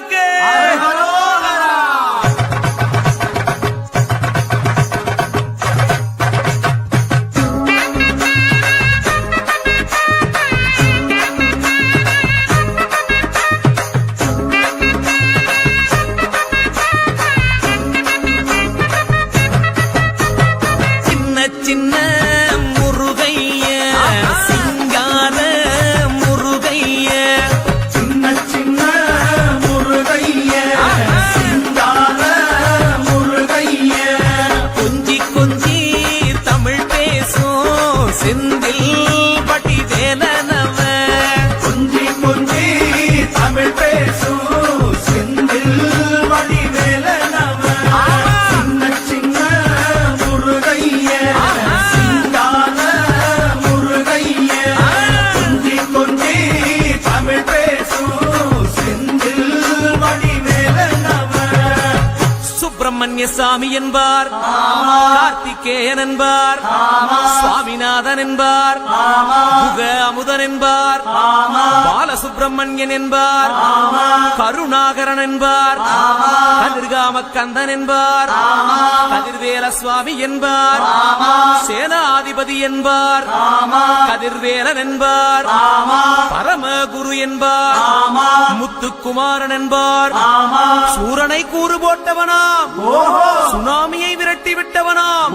முருகனுக்கு சின்ன முருகைய சிங்கார முருகைய சின்ன சின்ன முருகைய சிங்கார முருகைய கொஞ்சி கொஞ்சி தமிழ் பேசும் செந்தில் பட்டி வேலனவ கொஞ்சி கொஞ்சி தமிழ் பேசும் செந்தில் வடி வேலனவ சின்ன சின்ன முருகைய சிங்கார முருகைய கொஞ்சி கொஞ்சி தமிழ் பேசும் செந்தில் வடி வேலனவ சுப்பிரமணிய சாமி என்பார் கார்த்திகேயன் என்பார் சுவாமிநாதன் என்பார் முக அமுதன் என்பார் பாலசுப்பிரமணியன் என்பார் கருணாகரன் என்பார் கதிர்காம கந்தன் என்பார் கதிர்வேல சுவாமி என்பார் சேனாதிபதி என்பார் கதிர்வேலன் என்பார் பரமகுரு என்பார் முத்துக்குமாரன் என்பார் சூரனை கூறு போட்டவனாம் சுனாமியை விரட்டி விட்டவனாம்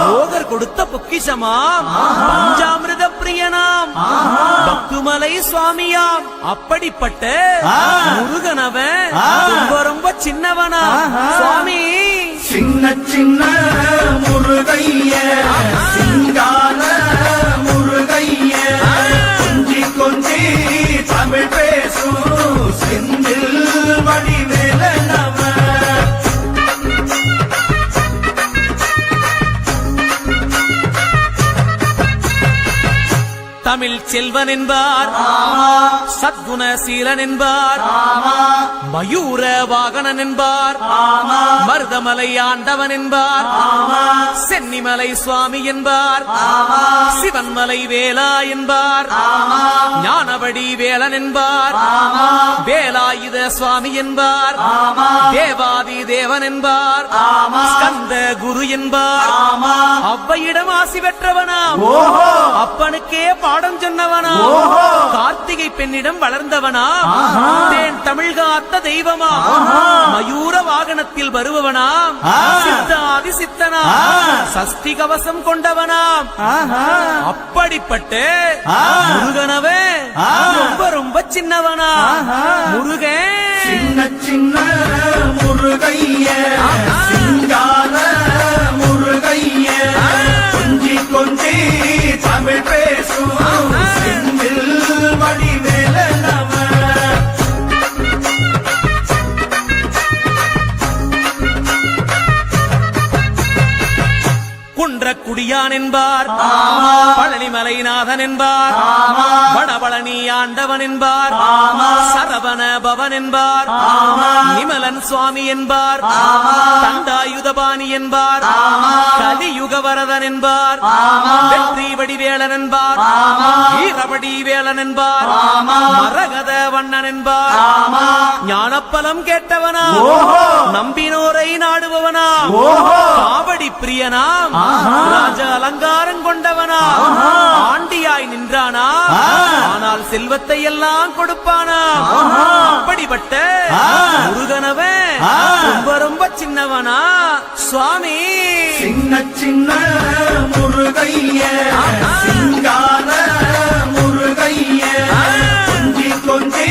போகர் கொடுத்த பொக்கிஷமாம் பஞ்சாமிர்த பிரியனாம் பத்துமலை சுவாமியாம் அப்படிப்பட்ட முருகனவன் ரொம்ப ரொம்ப சின்னவனா சுவாமி சின்ன சின்ன முருகைய சிங்கார முருகைய கொஞ்சி கொஞ்சி தமிழ் பேசும் செந்தில் வடி வேலனவ தமிழ் செல்வன் என்பார் சத்குணசீலன் என்பார் மயூர வாகனன் என்பார் மருதமலை ஆண்டவன் என்பார் சென்னிமலை சுவாமி என்பார் சிவன்மலை வேலா என்பார் ஞானவடி வேலன் என்பார் வேலாயுத சுவாமி என்பார் தேவாதி தேவன் என்பார் ஸ்கந்த குரு என்பார் அவ்வையிடம் ஆசி பெற்றவனாம் அப்பனுக்கே பாடம் சொன்னவனா கார்த்திகை பெண்ணிடம் வளர்ந்தவனா தேன் தமிழ் காத்த தெய்வமா மயூர வாகனத்தில் வருபவனாம் சித்தாதி சித்தனா சஷ்டி கவசம் கொண்டவனாம் அப்படிப்பட்ட முருகனவே ரொம்ப ரொம்ப சின்னவனா முருகன் சின்ன சின்ன முருகைய சிங்கார முருகைய கொஞ்சி கொஞ்சி தமிழ் பேசும் செந்தில் வடி வேலனவ குன்றக்குடியான் என்பார் பழனிமலைநாதன் என்பார் வடபழனி ஆண்டவன் என்பார் சரவண பவன் என்பார் நிமலன் சுவாமி என்பார் தண்டாயுதபாணி என்பார் கலியுக வரதன் என்பார் வெற்றி வடிவேலன் என்பார் வீரவடி வேலன் என்பார் மரகத வண்ணன் என்பார் ஞானப்பலம் கேட்டவனா நம்பினோரை நாடுபவனா காவடி பிரியனாம் ராஜ அலங்காரம் கொண்டவனா ஆண்டியாய் நின்றானா ஆனால் செல்வத்தை எல்லாம் கொடுப்பானா அப்படிப்பட்ட முருகனவன் ரொம்ப ரொம்ப சின்னவனா சுவாமி சின்ன சின்ன முருகைய சிங்கார முருகைய கொஞ்சி கொஞ்சி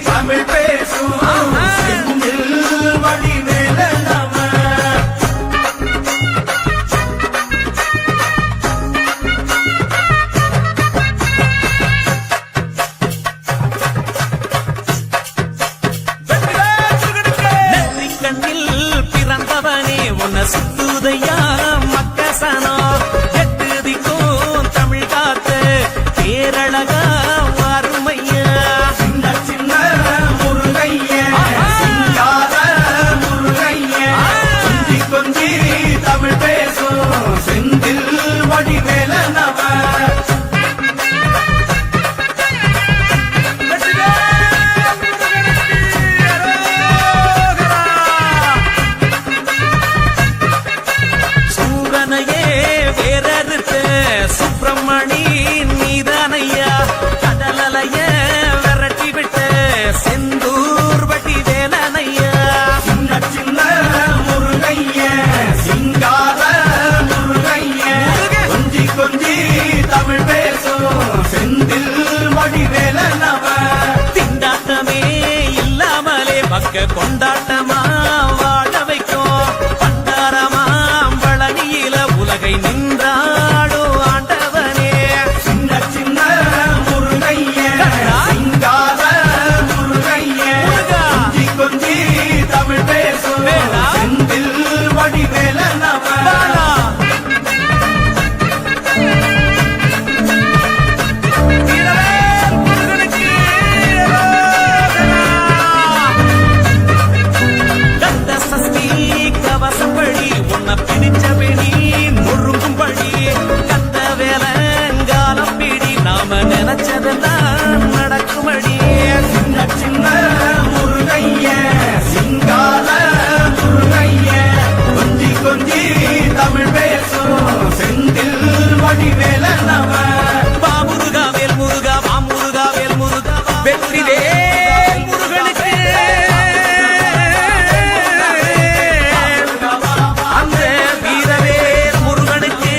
தமிழ் பேசும் செந்தில் வடி வேலனவ சுத்துதையா மக்கசனா எட்டு திக்கும் தமிழ் காத்த பேரழகா அருமையா சின்ன சின்ன முருகைய சிங்கார முருகைய கொஞ்சி கொஞ்சி தமிழ் பேசும் செந்தில் வடி வேலனவ வாழ்க்கை கொண்டாட்டமா வாழ வைக்கும் பண்டாரமா பழனியில உலகை நின்றாடோ ஆண்டவனே. சின்ன சின்ன முருகைய சிங்கார முருகைய கொஞ்சி கொஞ்சி தமிழ் பேசும் செந்தில் வடிவேல நம. கவசப்படி உன்னை பிடிச்சபடி நொறுங்கும்படி கத்த வேலங்காலம் பிடி நாம நினைச்சதெல்லாம் நடக்குமடி. சின்ன சின்ன முருகைய சிங்கார முருகைய கொஞ்சி கொஞ்சி தமிழ் பேசும் செந்தில் வடிவேல நம. பாமுருகா வேல் முருகா மாமுருகா வேல் முருகா வெற்றி வேல் முருகனுக்கு அந்த வீரவேல் முருகனுக்கு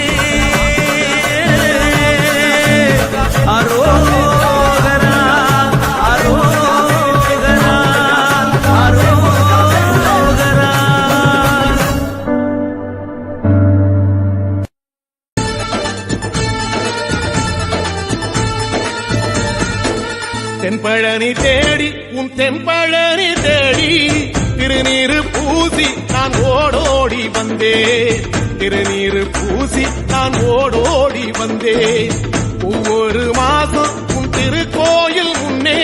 அரோகரா அரோகரா அரோகரா. தென்பழனி தேடி உன் தென்பழனி தேடி திருநீரு பூசி நான் ஓடோடி வந்தேன். திருநீரு பூசி நான் ஓடோடி வந்தேன். ஒவ்வொரு மாசம் உன் திருக்கோயில் முன்னே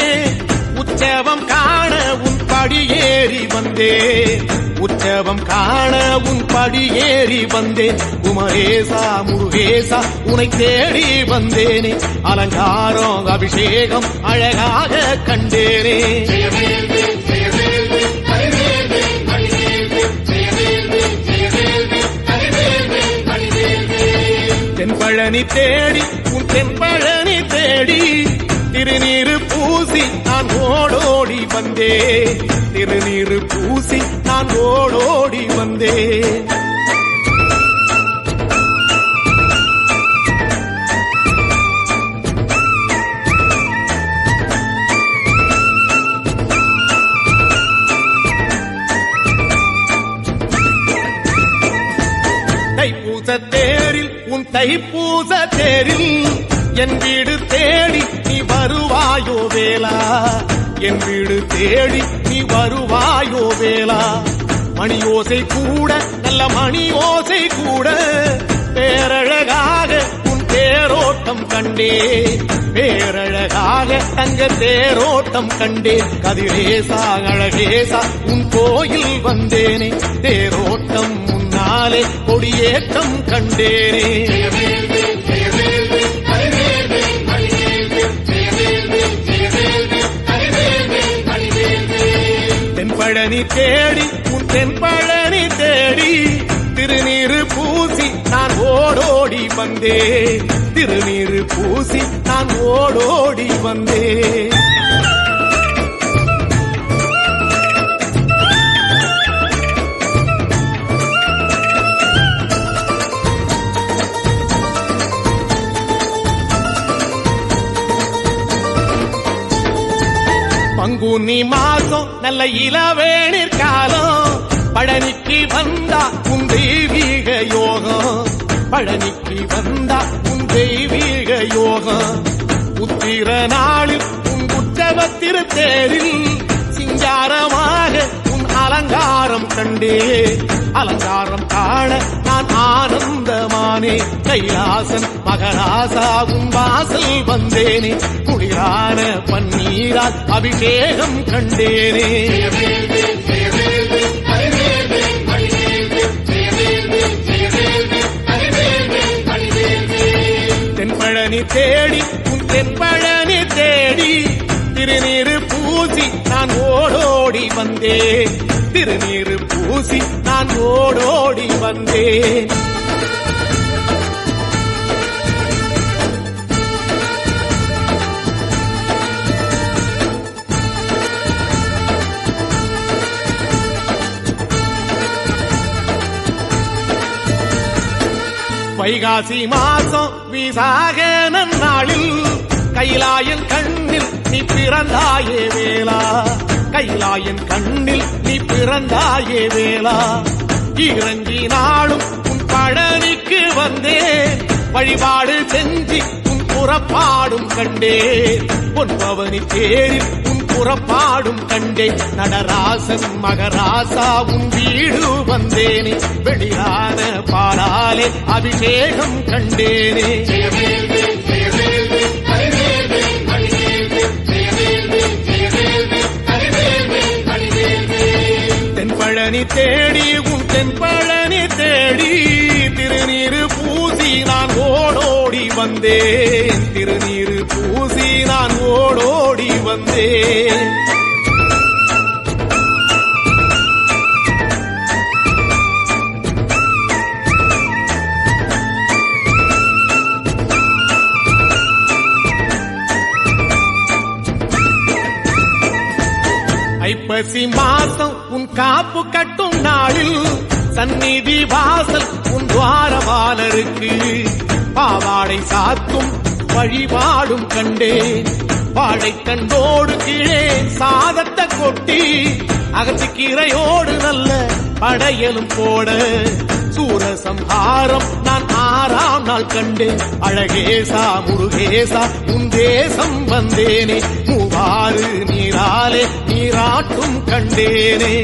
உற்சவம் காண உன் படியேறி வந்தேன். உற்சவம் காண உன் படியேறி வந்தேன். குமரேசா முருகேசா உனை தேடி வந்தேனே. அலங்காரம் அபிஷேகம் அழகாக கண்டேனே. தென்பழனி தேடி உன் தென்பழனி தேடி திருநீரு பூசி நான் ஓடோடி வந்தேன். திருநீரு பூசி நான் ஓடோடி வந்தேன். தைப்பூச தேரில் உன் தைப்பூச தேரில் என் வீடு தேடி நீ வருவாயோ வேளா. என் வீடு தேடி நீ வருவாயோ வேளா. மணியோசை கூட நல்ல மணியோசை கூட பேரழகாக உன் தேரோட்டம் கண்டே. பேரழகாக தங்க தேரோட்டம் கண்டே. கதிரேசா அழகேசா உன் கோயில் வந்தேனே. தேரோட்டம் முன்னாலே கொடியேற்றம் கண்டேனே. தென்பழனி தேடி உன் தென்பழனி தேடி திருநீரு பூசி நான் ஓடோடி வந்தேன். திருநீரு பூசி நான் ஓடோடி வந்தேன். பங்குனி மாசம் நல்ல இளவேணிற் காலம் பழனிக்கு வந்தா உன் தெய்வீக யோகம். பழனிக்கு வந்தா உன் தெய்வீக யோகம். உத்திர நாளில் உன் உற்சவ திருத்தேரில் சிங்காரமாக உன் அலங்காரம் கண்டே. அலங்காரம் காண நான் ஆனந்தமானே. கைலாசன் மகராசா உன் வாசல் வந்தேனே. குளிரான பன்னீரால் அபிஷேகம் கண்டேனே. தென்பழனி தேடி உன் தென்பழனி தேடி திருநீரு பூசி நான் ஓடோடி வந்தேன். திருநீரு பூசி நான் ஓடோடி வந்தேன். வைகாசி மாசம் விசாக நன்னாளில் கைலாயன் கண்ணில் நீ பிறந்தாயே வேளா. கைலாயன் கண்ணில் நீ பிறந்தாயே வேளா இறங்கி நாளும் உன் பழனிக்கு வந்தேன் வழிபாடு செஞ்சு உன் புறப்பாடும் கண்டேன் பொன்பவனி தேரில் உன் புறப்பாடும் கண்டேன் நடராசன் மகராசா உன் வீடு வந்தேனே வெளியான பாலாலே அபிஷேகம் கண்டேனே தென்பழனி தேடி உன் தென்பழனி தேடி திருநீரு பூசி நான் ஓடோடி வந்தேன் திருநீரு பூசி நான் ஓடோடி வந்தேன் ஐப்பசி மாசம் உன் காப்பு கட்டும் நாளில் சந்நிதி வாசல் உன் துவாரபாலருக்கு பாவாடை சாத்தும் வழிபாடும் கண்டேன் வாழை கண்டோடு கீழே சாதத்தை கொட்டி அகச்சிக்கீரையோடு நல்ல படையலும் போட சூரசம்ஹாரம் நான் 6ஆம் நாள் கண்டேன் அழகேசா முருகேசா உன் தேசம் வந்தேனே மூவாறு நீராலே நீராட்டும் கண்டேனே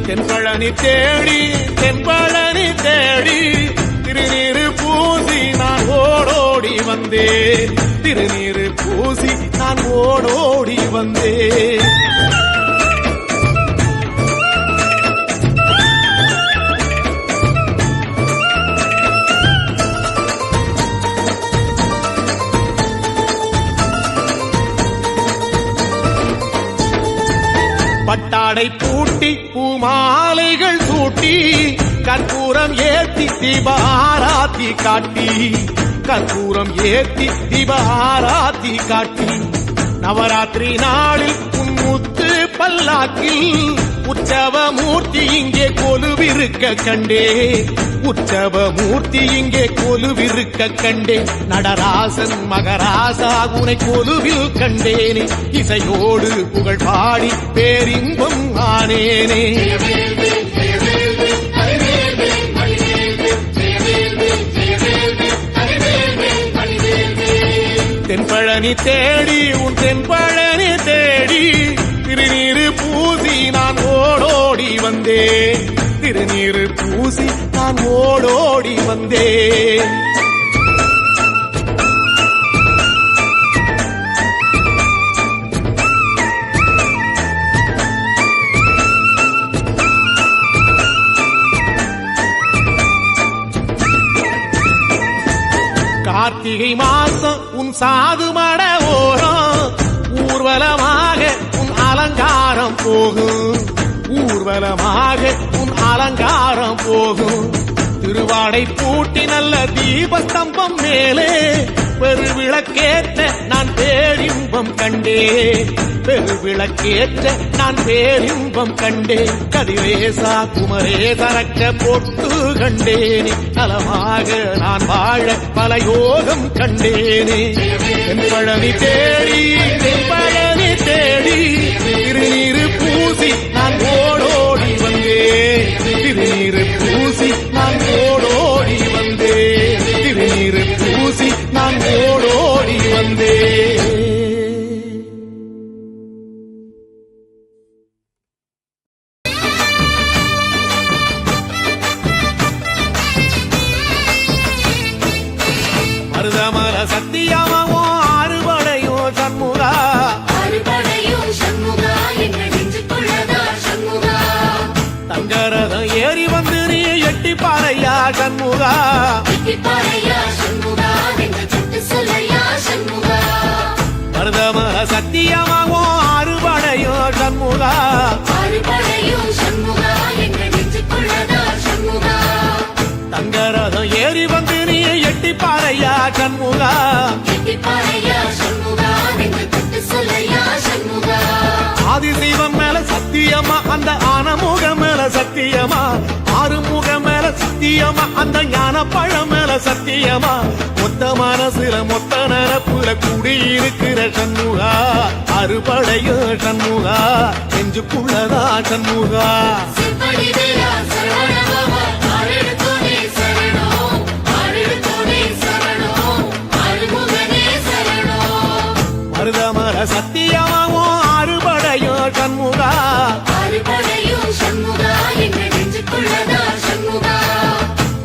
தென்பழனி தேடி தென்பழனி தேடி திருநீரு பூசி நான் ஓடோடி வந்தேன் திருநீரு பூசி நான் ஓடோடி வந்தேன் பட்டாடை பூட்டி பூமாலைகள் சூட்டி கற்பூரம் ஏத்தி தீபாராத்தி காட்டி கற்பூரம் ஏத்தி தீபாராத்தி காட்டி நவராத்திரி நாளில் உன் முத்து பல்லாக்கில் உற்சவ மூர்த்தி இங்கே கொலுவிருக்க கண்டே உற்சவ மூர்த்தி இங்கே கொலுவிருக்க கண்டே நடராசன் மகராசா உனை கொலுவில் கண்டேனே இசையோடு புகழ் பாடி பேரின்பம் ஆனேனே தென்பழனி தேடி உன் தென்பழனி தேடி திருநீரு பூசி நான் ஓடோடி வந்தேன் திருநீரு பூசி நான் ஓடோடி வந்தேன் கார்த்திகை மாசம் உன் சாது மட ஓரம் ஊர்வலமாக உன் அலங்காரம் போகும் ஊர்வலமாக உன் அலங்காரம் போகும் திருவாடை பூட்டி நல்ல தீபஸ்தம்பம் மேலே பெருவிளக்கேற்ற நான் பேரின்பம் கண்டேன் பெருவிளக்கேற்ற நான் பேரின்பம் கண்டேன் கதிரேசா குமரேச ரக்க பொட்டு கண்டேனே நலமாக நான் வாழ பல யோகம் கண்டேனே தென்பழனி தேடி தென்பழனி தேடி திருநீரு பூசி நான் ஓடோடி வந்தேன் திருநீரு பூசி நான் ஓடோடி வந்தேன் திருநீரு பூசி நான் ஓடோடி வந்தேன் மருதமல சத்தியமாவோ ஆறுபடையோ சண்முகா தங்கரதம் ஏறி வந்து நீ எட்டி பாறையா சண்முகா மருதமல சத்தியமாவோ ஆறுபடையோ சண்முகா தங்கரதம் ஏறி வந்து நீ எட்டி பாறையா சண்முகா ஆதிசைவம் மேல சத்தியமா அந்த ஆனமுகம் மேல சத்தியமா ஆறுமுகம் மேல சத்தியமா அந்த ஞான பழம் மேல சத்தியமா மொத்த மனசுல மொத்த நரப்புல குடியிருக்கிற சண்முகா அறுபடையோ சண்முகா நெஞ்சுக்குள்ளதா சண்முகா மருதமர சத்தியமாவோ அறுபடையோ சண்முகா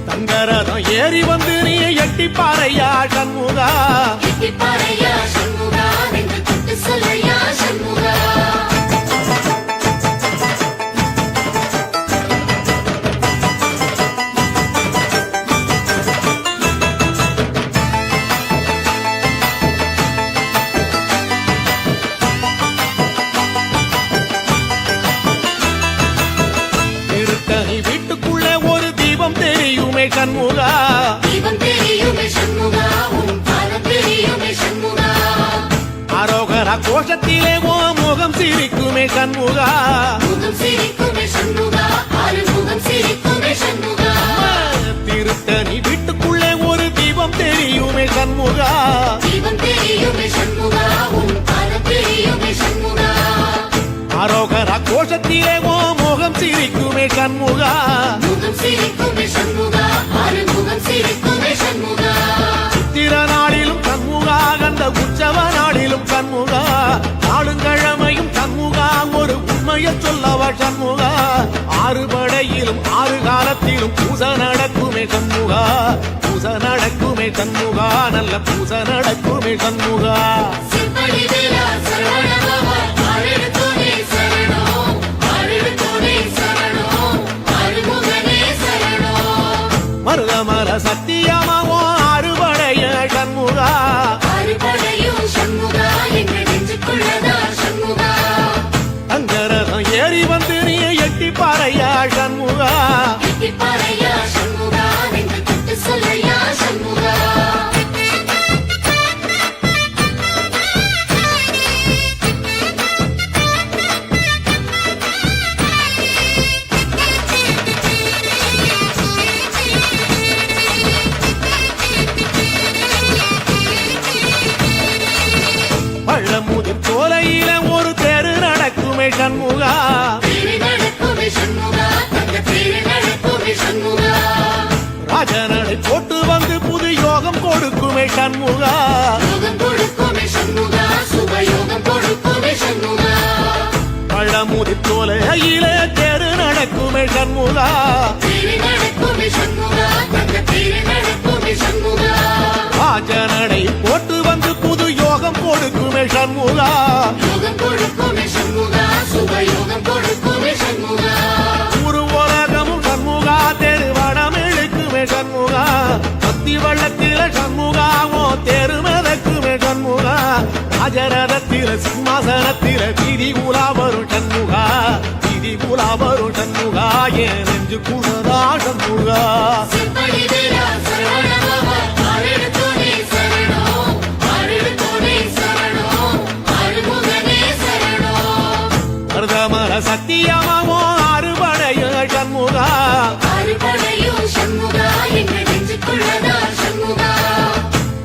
தங்கரதம் ஏறி வந்து நீ எட்டி பாறையா சண்முகா திருத்தணி வீட்டுக்குள்ளே ஒரு தீபம் தெரியுமே சண்முகா அரோகரா கோஷத்திலே ஓ முகம் சிரிக்குமே சண்முகா திருத்தணி வீட்டுக்குள்ளே ஒரு தீபம் தெரியுமே சண்முகா அரோகரா கோஷத்திலே ஓ முகம் சிரிக்குமே சண்முகா சித்திர நாளிலும் சண்முகா கண்ட உற்சவ நாளிலும் சண்முகா நாளுங்கிழமையும் சண்முகா ஒரு உண்மையை சொல்லவா சண்முகா ஆறுபடையிலும் ஆறு காலத்திலும் பூச நடக்குமே சண்முகா பூச நடக்குமே சண்முகா நல்ல பூச நடக்குமே சண்முகா மருதமர சத்தியமாவோ அறுபடைய சண்முகா தங்கரதம் ஏறி வந்து நீ எட்டி பாறையா சண்முகா பழமுதிர் சோலையில ஒரு தெரு நடக்குமே சண்முகா ராஜனடை போட்டு வந்து புது யோகம் கொடுக்குமே சண்முகா பழமுதிர் சோலையில தெரு நடக்குமே சண்முகா ராஜனடை போட்டு வந்து புது யோகம் கொடுக்குமே சண்முகா ஒரு உலகமும் சண்முகா தெருவடம் இழுக்குமே சண்முகா பத்தி வள்ளத்தில சண்முகாவோ தெரு மிதக்குமே சண்முகா ராஜரதத்தில சிம்மாசனத்தில வீதி உலா வரும் சண்முகா வீதி உலா வரும் சண்முகா என் நெஞ்சு குளரா சண்முகா மருதமர சத்தியமாவோ அறுபடைய சண்முகா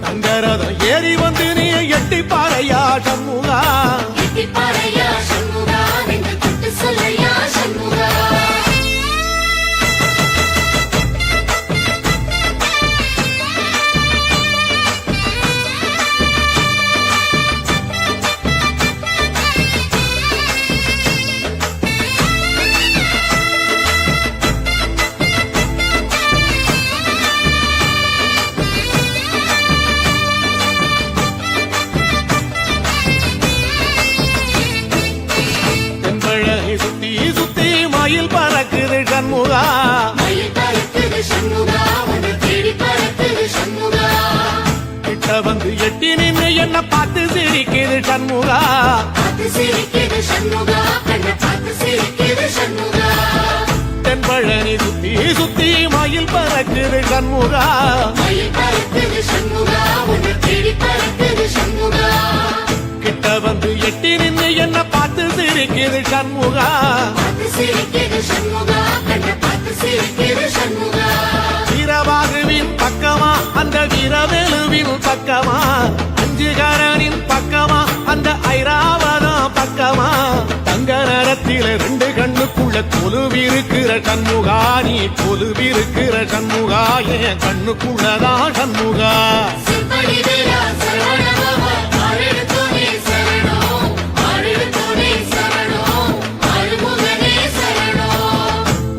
தங்கரதம் ஏறி வந்து நீ எட்டி பாறையா சண்முகா சுத்தி சுத்தி மயில் பறக்குது சண்முகா கிட்ட வந்து எட்டி நின்று என்ன பார்த்து சிரிக்குது சண்முகா தென்பழனி சுத்தி சுத்தி மயில் பறக்குது சண்முகா கிட்ட வந்து எட்டி நின்று என்ன பார்த்து சிரிக்குது சண்முகா சிரிக்குது சண்முகா கண்ண பார்த்து சிரிக்குது சண்முகா வீரவேலுவின் பக்கமா அஞ்சுகரனின் பக்கமா அந்த ஐராவதம் பக்கமா தங்க நேரத்தில ரெண்டு கண்ணுக்குள்ள கொலுவிருக்கிற சண்முகா நீ கொலுவிருக்கிற சண்முகா என் கண்ணுக்குள்ளதான் சண்முகா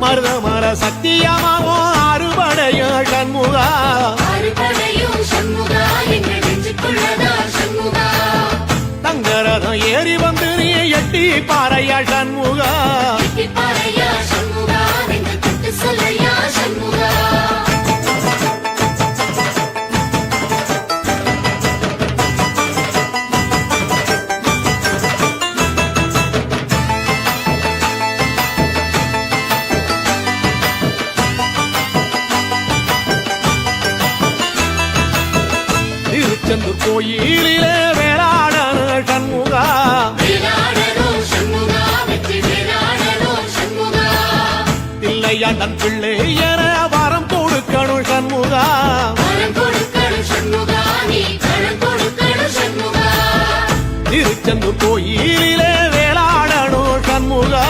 மருதமர சத்தியமாவோ அறுபடைய சண்முகா தங்கரதம் ஏறி வந்து நீ எட்டி பாறையா சண்முகா திருச்செந்தூர் கோயிலிலே வேளாடன சண்முகா தில்லையாண்டன் பிள்ளை என வரம் கொடுக்கணும் சண்முகா திருச்செந்தூர் கோயிலிலே வேளாடணும் சண்முகா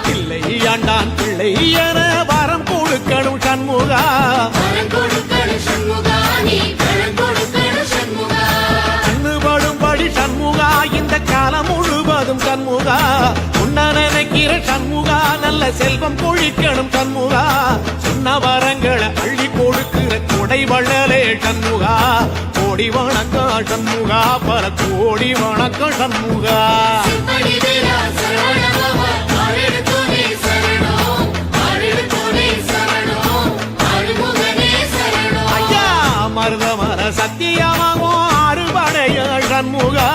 தில்லையாண்டான் பிள்ளை என வரம் கொடுக்கணும் சண்முகா கண்ணுபடும்படி சண்முகா இந்த காலம் முழுவதும் சண்முகா உன்ன நினைக்கிற சண்முகா நல்ல செல்வம் பொழிக்கணும் சண்முகா சொன்ன வரங்களை அள்ளி கொடுக்கிற கொடை வள்ளலே சண்முகா கோடி வணக்கம் சண்முகா பல கோடி வணக்கம் சண்முகா மருதமர சத்தியமாவோ அறுபடைய சண்முகா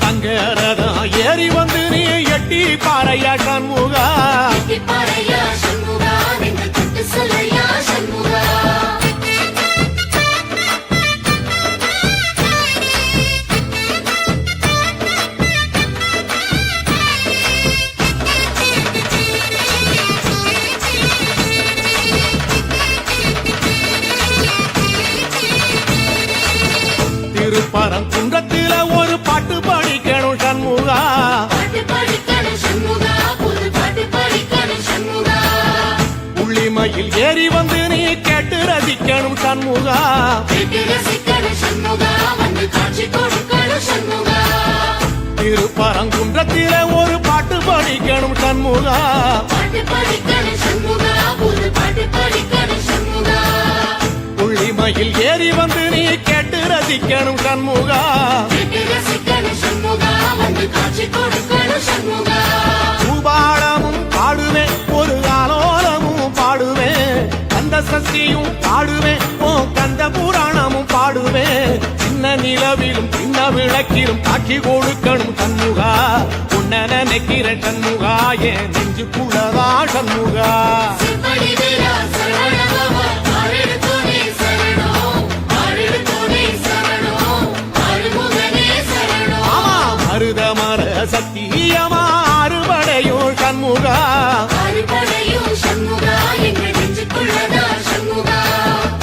தங்கரதம் ஏறி வந்து நீ எட்டி பாறையா சண்முகா திருப்பரங்குன்றத்தில ஒரு பாட்டு படிக்கணும் சண்முகா உள்ளிமையில் ஏறி வந்து நீ கேட்டு ரசிக்கணும் சண்முகா திருப்பரங்குன்றத்தில ஒரு பாட்டு படிக்கணும் சண்முகா உள்ளிமையில் ஏறி வந்து நீ கேட்டு ரசிக்கணும் சண்முகா பூபாளமும் பாடுவேன் ஒரு ஆலோலமும் பாடுவேன் கந்த சக்தியும் பாடுவேன் ஓ கந்த புராணமும் பாடுவேன் சின்ன நிலவிலும் சின்ன விளக்கிலும் காட்சி கொடுக்கணும் சண்முகா உன்ன நினைக்கிற சண்முகா என் நெஞ்சுக்குள்ளதா சண்முகா மருதமர சத்தியமா அறுபடையோ சண்முகா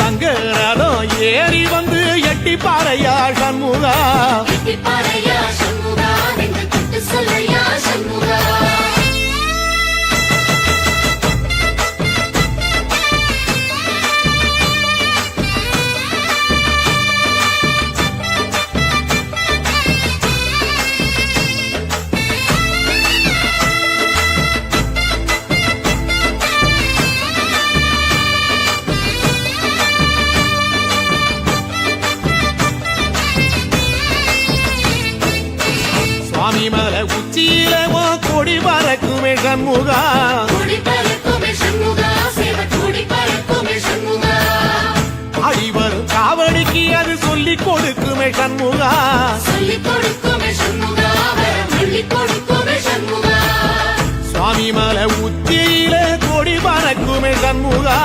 தங்கரதம் ஏறி வந்து எட்டி பாறையா சண்முகா சுவாமிமல உச்சியில கொடி பறக்குமே சண்முகா ஆடி வரும் காவடிக்கு அது சொல்லி கொடுக்குமே சண்முகா சுவாமிமல உச்சியில கொடி பறக்குமே சண்முகா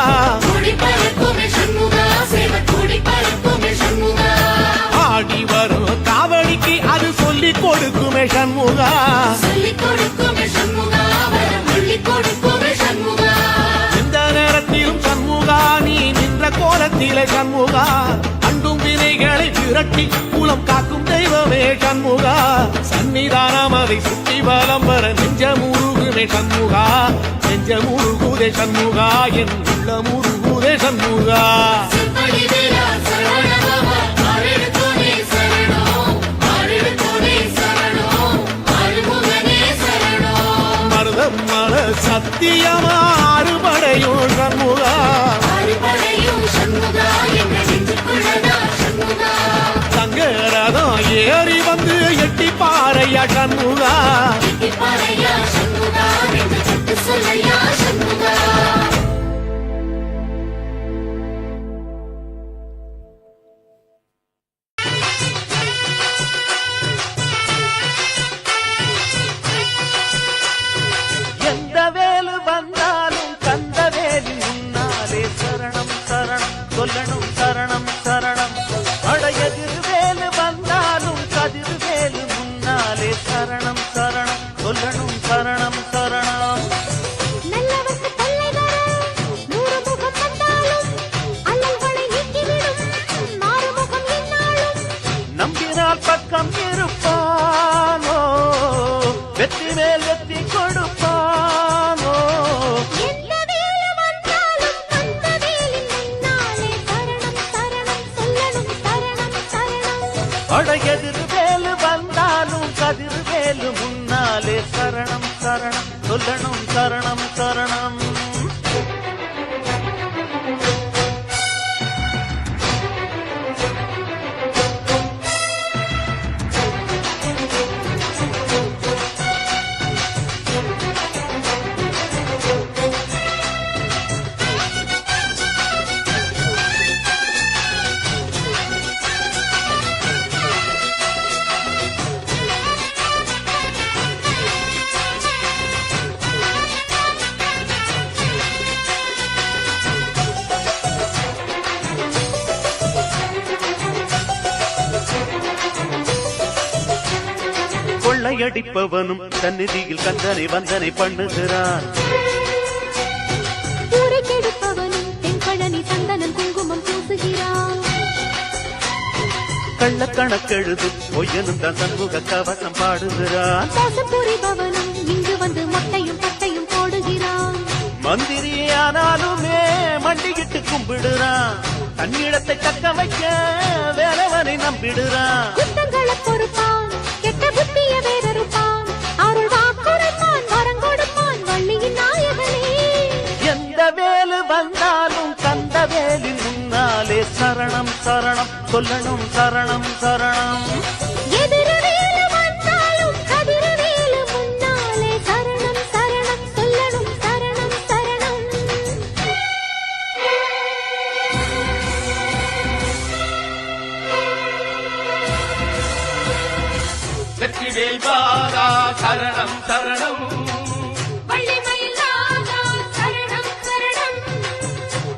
ஆடி வரும் காவடிக்கு அது சொல்லி கொடுக்குமே சண்முகா சண்முகா அண்டும் வினைகளை விரட்டி குலம் காக்கும் தெய்வமே சண்முகா சன்னிதானம் அதை சுற்றி வலம் வர நெஞ்சமுருகுமே சண்முகா நெஞ்சமுருகுதே சண்முகா என் உள்ளமுருகுதே சண்முகா மருதம் மல சத்தியமா அறுபடையும் சண்முகா சங்கரதம் ஏறி வந்து எட்டி பாறையா சண்முகா எந்த வேலு வந்தாலும் கந்த வேலி முன்னாலே சரணம் சரணம் சொல்லணும் சரணம் சரணம் அடையதிரு வேலு வந்தாலும் கதிர் வேலு முன்னாலே சரணம் சரணம் சொல்லணும் சரணம் சரணம் நம்பினால் பக்கம் இருப்பானோ வெற்றி மேல் வெற்றி கொடுப்பானோ அடையதிரு வேலு வந்தாலும் கதிர் வேலு முன்னாலே சரணம் சரணம் சொல்லணும் சரணம் சரணம் கொள்ளையடிப்பவனும் சந்நிதியில் கந்தனை வந்தனை பண்ணுகிறான் கெடுப்பவனும் தென்பழனி சந்தனம் குங்குமம் பூசுகிறான் கள்ளக்கணக்கெழுது பொய்யனும் தான் சண்முக கவசம் பாடுகிறான் புரிபவனும் இங்கு வந்து மொட்டையும் பட்டையும் போடுகிறான் மந்திரியானாலுமே மண்டிகிட்டு கும்பிடுறான் தன்னிடத்தை தக்க வைக்க வேறவனை நம்பிடுறான் குத்தங்களை பொறுப்பான் கெட்ட புத்திய வேறறுப்பான் அருள் வாக்குரைப்பான் வரம் கொடுப்பான் வள்ளியின் நாயகனே எந்த வேலு வந்தாலும் கந்த வேலின் முன்னாலே சரணம் சரணம் சொல்லணும் சரணம் சரணம் எதிரவேலு வந்தாலும் கதிரவேலு முன்னாலே சரணம் சரணம் சொல்லணும் சரணம் சரணம் வெற்றிவேல் பாதா சரணம் சரணம் வள்ளிமயில் நாதா சரணம் சரணம்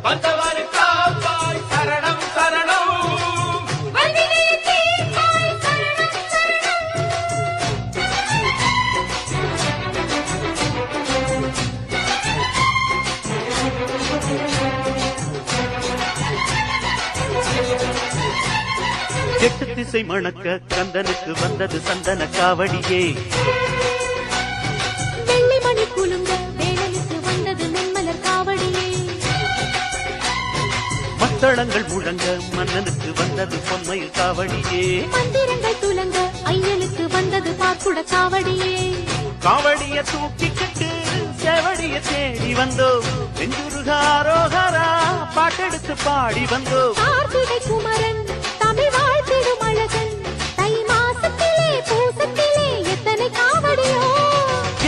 வந்தவர் காப்பாய் சரணம் சரணம் வல்வினையை தீர்ப்பாய் சரணம் சரணம் எட்டு திசை மணக்க கந்தனுக்கு வந்தது சந்தன காவடியே வெள்ளிமணி குலுங்க வேலனுக்கு வந்தது மென்மலர் காவடியே மத்தளங்கள் முழங்க மன்னனுக்கு வந்தது பொன்மயில் காவடியே மந்திரங்கள் துலங்க ஐயனுக்கு வந்தது பார்க்குட காவடியே காவடிய தூக்கிக்கிட்டு செவடிய தேடி வந்தோம் நெஞ்சுருகாரோகரா பாட்டெடுத்து பாடி வந்தோம் கார்த்திகை குமரன் தமிழ் வாழ்த்திடும் அழகன் தை மாசத்திலே பூசத்திலே எத்தனை காவடியோ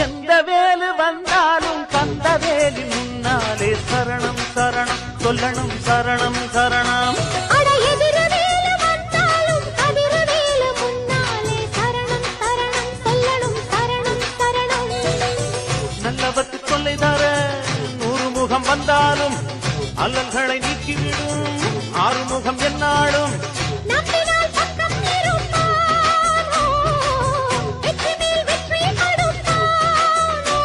எந்த வேலு வந்தாலும் கந்த வேலி முன்னாலே சரணம் சரணம் சொல்லணும் சரணம் சரணம் அட எதிரவேலு வந்தாலும் கதிரவேலு முன்னாலே சரணம் சரணம் சொல்லணும் சரணம் சரணம் நல்லவத்து கொள்ளை தர 100 முகம் வந்தாலும் அல்லல்களை நீக்கிவிடும் ஆறுமுகம் என்னாலும் நம்பினால் பக்கம் இருப்பானோ வெற்றி மேல் வெற்றி கொடுப்பானோ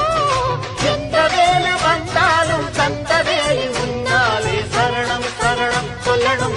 எந்த வேலு வந்தாலும் கந்த வேலி முன்னாலே சரணம் சரணம் சொல்லணும்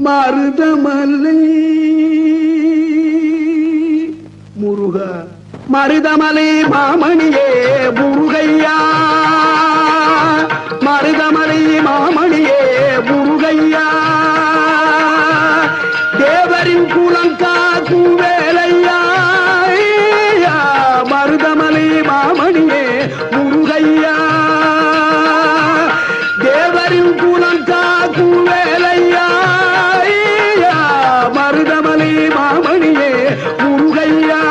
மருதமலை முருகா மருதமலை மாமணியே முருகையா மருதமலை மாமணியே முருகையா தேவரின் குலம் காக்கும் வேலையா மருதமலை மாமணியே முருகையா தேவரின் குலம் காக்கும் வேலையா மருதமலை மாமணியே முருகையா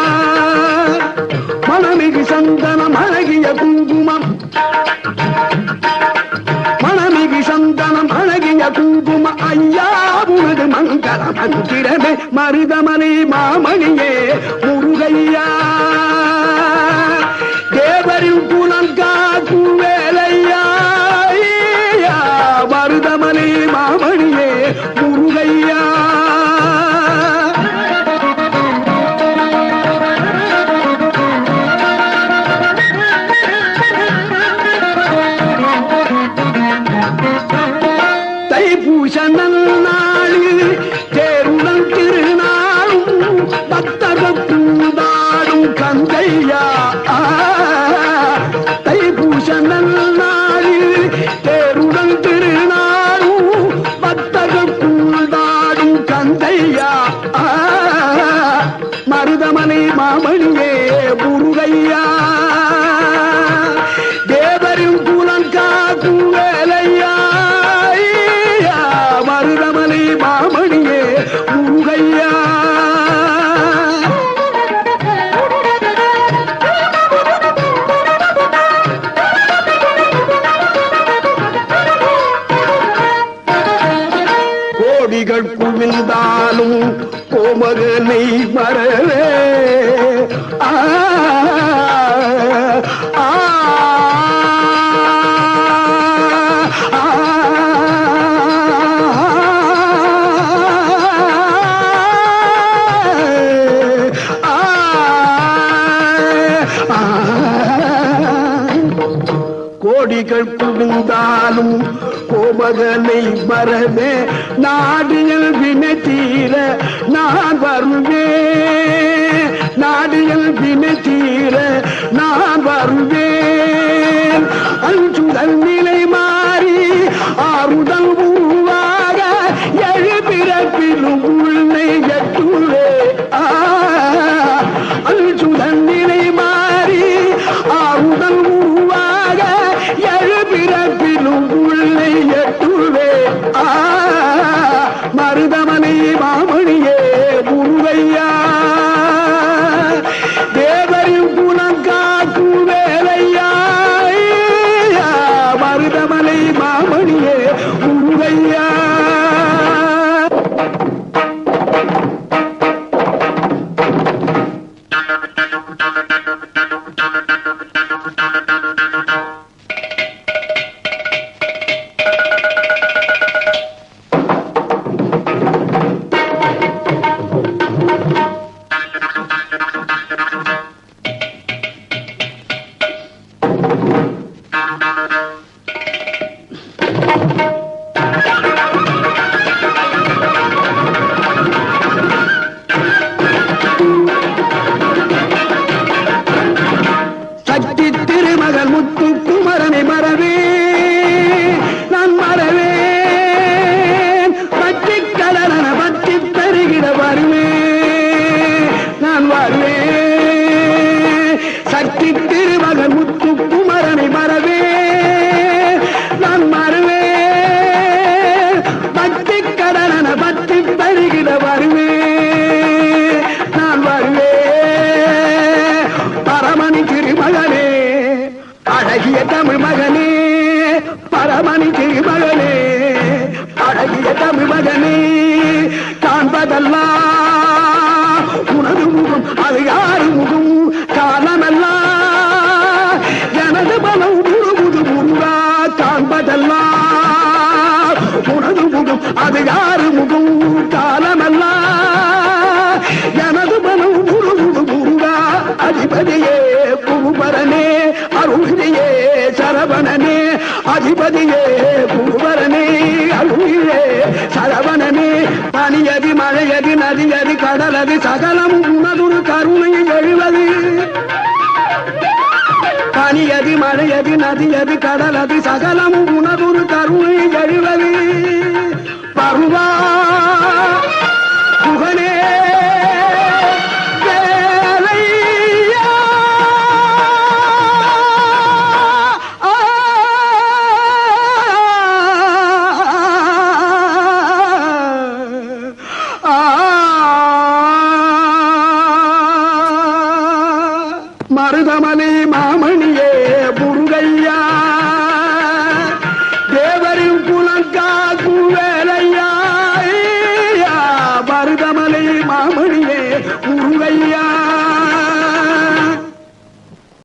மணமிகு சந்தனம் அழகிய குங்குமம் மணமிகு சந்தனம் அழகிய குங்கும ஐயா உனது மங்கள மந்திரமே மருதமலை மாமணியே முருகையா தேவரின் குலம் காக்கும் வேலையா மருதமலை மாமணியே முருகையா தைப்பூச நன்னாளில் தேருடன் திருநாளும் பக்தர்கள் பூந்தாடும் கந்தையா தைப்பூச நன்னாளில் தேருடன் திருநாளும் பக்தர்கள் பூந்தாடும் கந்தையா மருதமலை மாமணியே முருகையா தேவரின் குலம் காக்கும் வேலையா மருதமலை மாமணியே முருகையா கோடிகள் குவிந்தாலும் கோமகனை மறவே கோடிகள் குவிந்தாலும் கோமகனை மறவே நாடியல் வினை தீர நான் வருவேன் நாடியல் வினை தீர நான் வருவேன் அஞ்சுதல் நிலை மாறி ஆறுதல் உருவாக எழுபிறப்பிலும் உள்ளே எட்டுவே அஞ்சுதல் நிலை மாறி ஆறுதல் உருவாக எழுபிறப்பிலும் உள்ளே எட்டுவே மருதமலை மாமணியே முருகையா தேவரின் குலம் காக்கும் வேலையா மருதமலை மாமணியே முருகையா சக்தி திருமகள் முத்து குமரனை மறவே நான் மறவேன் பற்றி கடலன பற்றி பெருகிட வருவேன் நான் வருவேன் சக்தி திருமகள் முத்து குமரனை மறவே நான் மறவேன் பற்றி கடலன பற்றி பெருகிட வருவேன் நான் வருவேன் பரமணி திருமகனே அழகிய தமிழ் மகனே பரமணி திருமகனே அழகிய தமிழ் மகனே காண்பதெல்லாம் உனது முகம் அது யாரு முகம் காலமெல்லாம் எனது பலம் முழுமுது முருகா காண்பதெல்லாம் உனது முகம் அது யாரு முகம் காலமெல்லாம் எனது பலம் முழுமுது முருகா அதிபதியே குருபரனே அருளியே சரவணனே அதிபதியே குருபரனே அருளியே சரவணனே நதியது கடலது சகலமும் உனதொரு கருணையை எழுவது பனியது மழையது நதியது கடலது சகலமும் உனதொரு கருணையை எழுவது பருவா புகழே வேலையா மருதமலை மாமணியே முருகையா தேவரின் குலங்காக்கும் வேலையா மருதமலை மாமணியே முருகையா